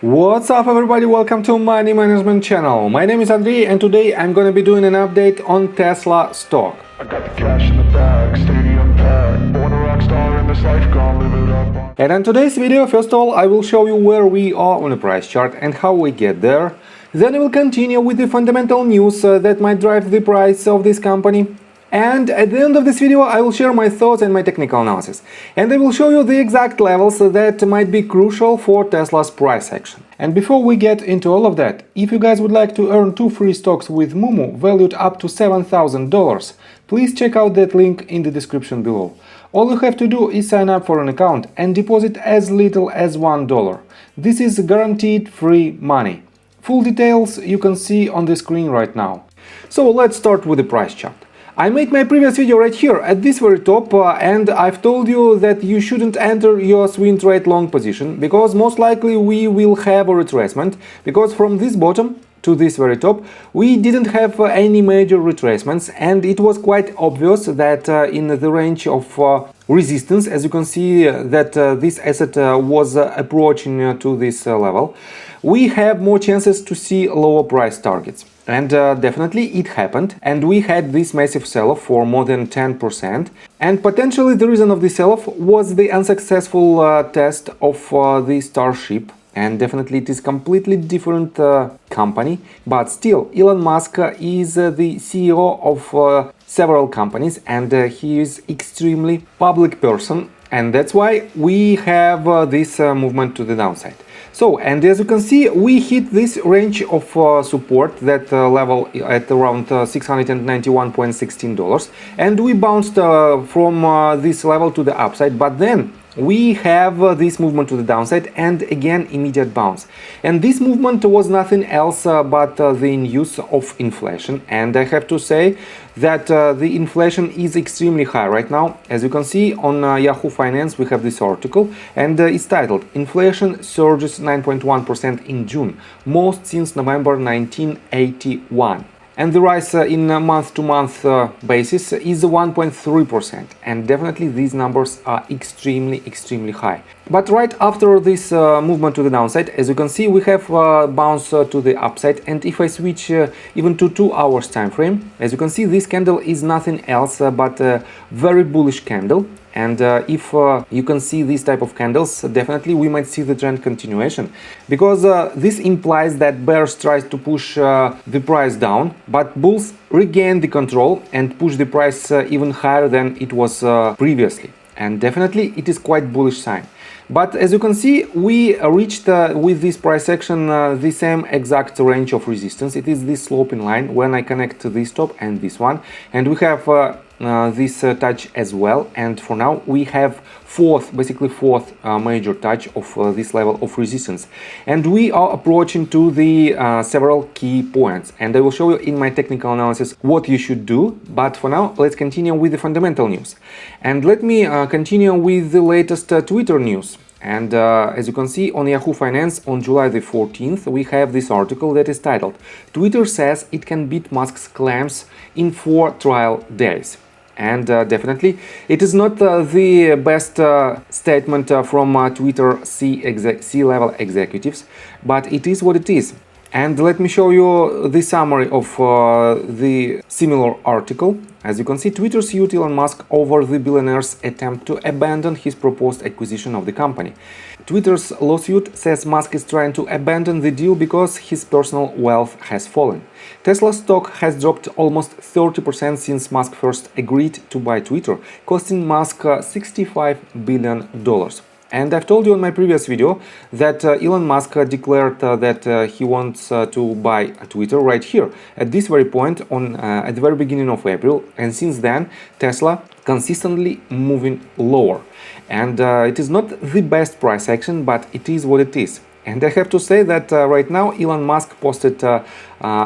What's up everybody, welcome to Money Management channel. My name is Andrei and today I'm gonna be doing an update on Tesla stock. I got the cash in the bag, stadium packed, born a rock star in this life, gonna live it up. And in today's video, first of all, I will show you where we are on the price chart and how we get there. Then I will continue with the fundamental news that might drive the price of this company. And at the end of this video, I will share my thoughts and my technical analysis. And I will show you the exact levels that might be crucial for Tesla's price action. And before we get into all of that, if you guys would like to earn 2 free stocks with Moomoo valued up to $7,000, please check out that link in the description below. All you have to do is sign up for an account and deposit as little as $1. This is guaranteed free money. Full details you can see on the screen right now. So let's start with the price chart. I made my previous video right here at this very top and I've told you that you shouldn't enter your swing trade long position because most likely we will have a retracement, because from this bottom to this very top we didn't have any major retracements, and it was quite obvious that in the range of resistance, as you can see that this asset was approaching to this level, we have more chances to see lower price targets. And definitely it happened, and we had this massive sell-off for more than 10%, and potentially the reason of this sell-off was the unsuccessful test of the Starship. And definitely it is completely different company, but still Elon Musk is the CEO of several companies, and he is extremely public person, and that's why we have this movement to the downside. So, and as you can see, we hit this range of support, that level at around $691.16, and we bounced from this level to the upside, but then we have this movement to the downside and again immediate bounce. And this movement was nothing else but the news of inflation, and I have to say that the inflation is extremely high right now. As you can see on Yahoo Finance, we have this article, and it's titled "Inflation Surges 9.1% in June, most since November 1981." And the rise in a month-to-month basis is 1.3%, and definitely these numbers are extremely high. But right after this movement to the downside, as you can see, we have bounce to the upside, and if I switch even to 2 hours time frame, as you can see, this candle is nothing else but a very bullish candle. And if you can see these type of candles, definitely we might see the trend continuation, because this implies that bears tries to push the price down, but bulls regain the control and push the price even higher than it was previously. And definitely it is quite bullish sign. But as you can see, we reached with this price action the same exact range of resistance. It is this sloping line when I connect to this top and this one, and we have this touch as well, and for now we have fourth major touch of this level of resistance, and we are approaching to the several key points, and I will show you in my technical analysis what you should do. But for now, let's continue with the fundamental news, and let me continue with the latest Twitter news. And as you can see on Yahoo Finance on July the 14th, we have this article that is titled "Twitter says it can beat Musk's claims in 4 trial days." And definitely it is not the best statement from Twitter C-level executives, but it is what it is. And let me show you the summary of the similar article. As you can see, Twitter sued Elon Musk over the billionaire's attempt to abandon his proposed acquisition of the company. Twitter's lawsuit says Musk is trying to abandon the deal because his personal wealth has fallen. Tesla stock has dropped almost 30% since Musk first agreed to buy Twitter, costing Musk $65 billion. And I've told you in my previous video that Elon Musk declared that he wants to buy Twitter right here at this very point at the very beginning of April, and since then Tesla consistently moving lower. And it is not the best price action, but it is what it is. And I have to say that right now Elon Musk posted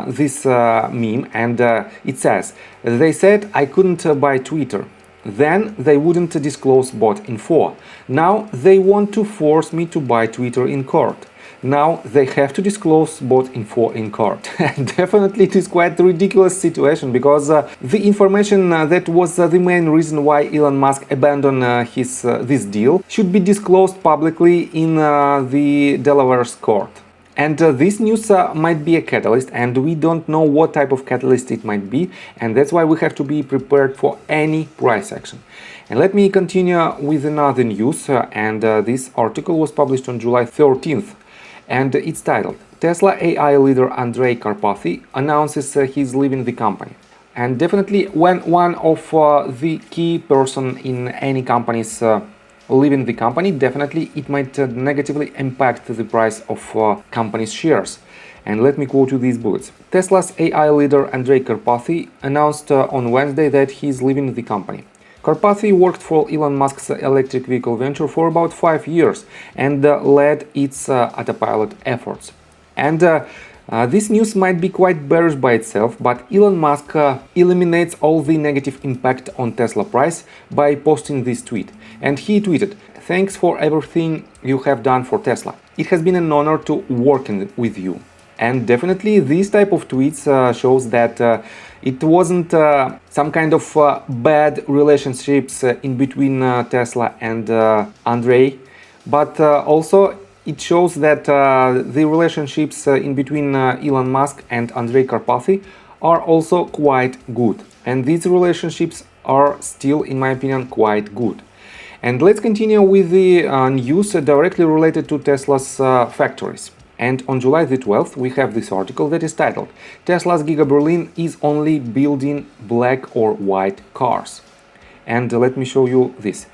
this meme, and it says, "They said I couldn't buy Twitter. Then they wouldn't disclose bot info. Now they want to force me to buy Twitter in court. Now they have to disclose bot info in court." Definitely it is quite a ridiculous situation, because the information that was the main reason why Elon Musk abandoned this deal should be disclosed publicly in the Delaware's court. And this news might be a catalyst, and we don't know what type of catalyst it might be, and that's why we have to be prepared for any price action. And let me continue with another news, and this article was published on July 13th, and it's titled Tesla AI leader Andrei Karpathy announces he's leaving the company. And definitely when one of the key person in any company's leaving the company, definitely it might negatively impact the price of company's shares. And let me quote you these bullets. Tesla's AI leader Andrei Karpathy announced on Wednesday that he's leaving the company. Karpathy worked for Elon Musk's electric vehicle venture for about 5 years and led its autopilot efforts. And this news might be quite bearish by itself, but Elon Musk eliminates all the negative impact on Tesla price by posting this tweet. And he tweeted, "Thanks for everything you have done for Tesla. It has been an honor to work with you." And definitely this type of tweets shows that it wasn't some kind of bad relationships in between Tesla and Andrei, but also it shows that the relationships in between Elon Musk and Andrei Karpathy are also quite good. And these relationships are still, in my opinion, quite good. And let's continue with the news directly related to Tesla's factories. And on July the 12th, we have this article that is titled Tesla's GIGA Berlin is only building black or white cars. And let me show you this.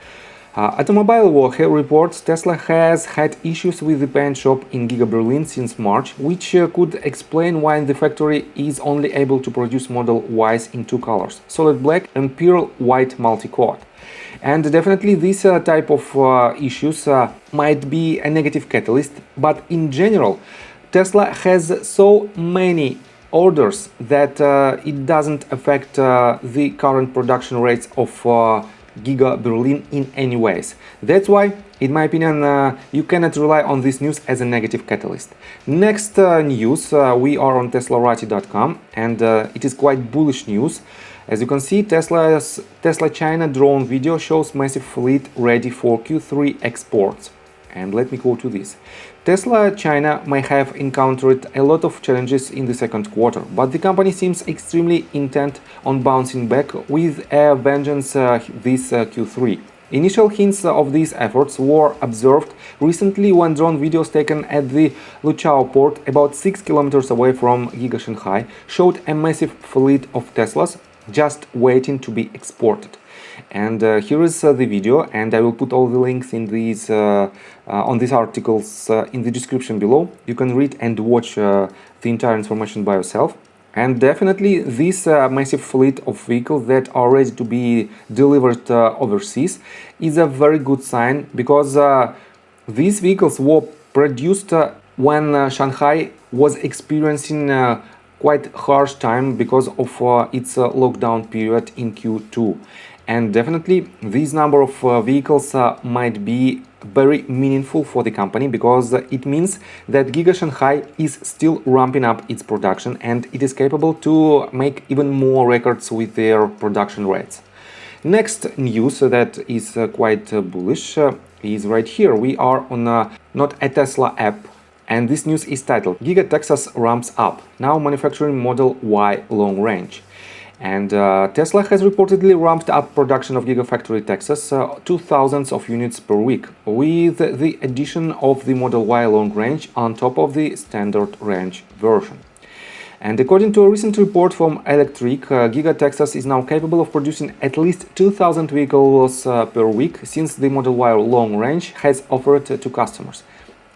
Automobile Woche reports Tesla has had issues with the paint shop in GIGA Berlin since March, which could explain why the factory is only able to produce Model Ys in 2 colors, solid black and pearl white multi-coat. And definitely this type of issues might be a negative catalyst, but in general, Tesla has so many orders that it doesn't affect the current production rates of GIGA Berlin in any ways. That's why, in my opinion, you cannot rely on this news as a negative catalyst. Next news, we are on teslarati.com, and it is quite bullish news. As you can see, Tesla China drone video shows massive fleet ready for Q3 exports. And let me quote you this. Tesla China may have encountered a lot of challenges in the second quarter, but the company seems extremely intent on bouncing back with a vengeance this Q3. Initial hints of these efforts were observed recently when drone videos taken at the Luqiao port about 6 kilometers away from GIGA Shanghai showed a massive fleet of Teslas just waiting to be exported. And here is the video, and I will put all the links in these on these articles in the description below. You can read and watch the entire information by yourself. And definitely this massive fleet of vehicles that are ready to be delivered overseas is a very good sign, because these vehicles were produced when Shanghai was experiencing quite harsh time because of its lockdown period in Q2. And definitely this number of vehicles might be very meaningful for the company, because it means that GIGA Shanghai is still ramping up its production and it is capable to make even more records with their production rates. Next news that is quite bullish is right here. We are on Not a Tesla app, and this news is titled GIGA Texas ramps up, now manufacturing Model Y long range. And Tesla has reportedly ramped up production of Gigafactory Texas to thousands of units per week, with the addition of the Model Y long range on top of the standard range version. And according to a recent report from Electric, GIGA Texas is now capable of producing at least 2,000 vehicles per week since the Model Y long range has offered to customers.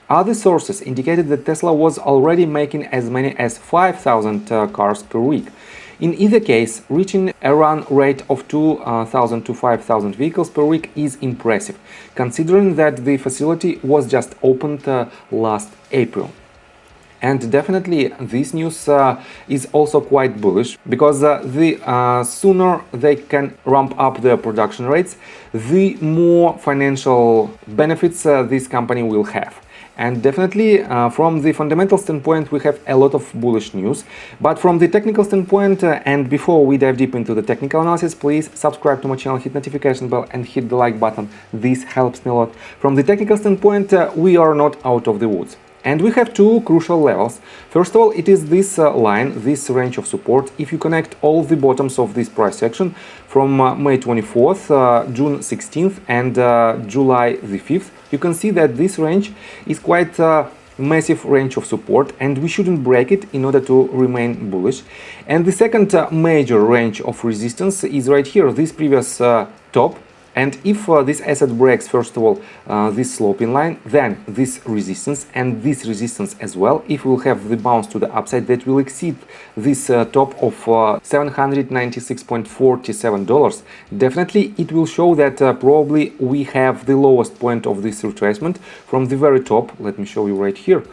Other sources indicated that Tesla was already making as many as 5,000 cars per week. In either case, reaching a run rate of 2,000 to 5,000 vehicles per week is impressive, considering that the facility was just opened last April. And definitely this news is also quite bullish, because the sooner they can ramp up their production rates, the more financial benefits this company will have. And definitely from the fundamental standpoint we have a lot of bullish news, but from the technical standpoint, and before we dive deep into the technical analysis, please subscribe to my channel, hit notification bell and hit the like button. This helps me a lot. From the technical standpoint, we are not out of the woods. And we have two crucial levels. First of all, it is this line, this range of support. If you connect all the bottoms of this price section from May 24th, June 16th and July the 5th, you can see that this range is quite massive range of support, and we shouldn't break it in order to remain bullish. And the second major range of resistance is right here, this previous top. And if this asset breaks, first of all, this sloping line, then this resistance and this resistance as well, if we'll have the bounce to the upside, that will exceed this top of $796.47, definitely it will show that probably we have the lowest point of this retracement from the very top. Let me show you right here.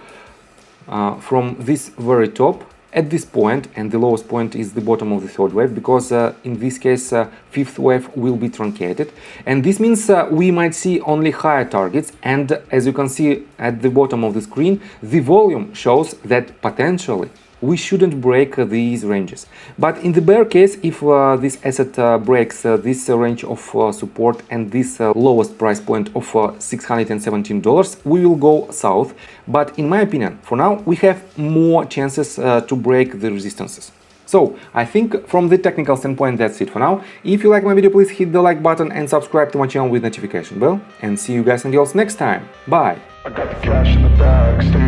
From this very top, at this point, and the lowest point is the bottom of the third wave, because in this case fifth wave will be truncated, and this means we might see only higher targets. And as you can see at the bottom of the screen, the volume shows that potentially we shouldn't break these ranges. But in the bear case, if this asset breaks this range of support and this lowest price point of $617, we will go south. But in my opinion, for now, we have more chances to break the resistances. So I think from the technical standpoint, that's it for now. If you like my video, please hit the like button and subscribe to my channel with notification bell. And see you guys and girls next time. Bye! I got the cash in the bag, stay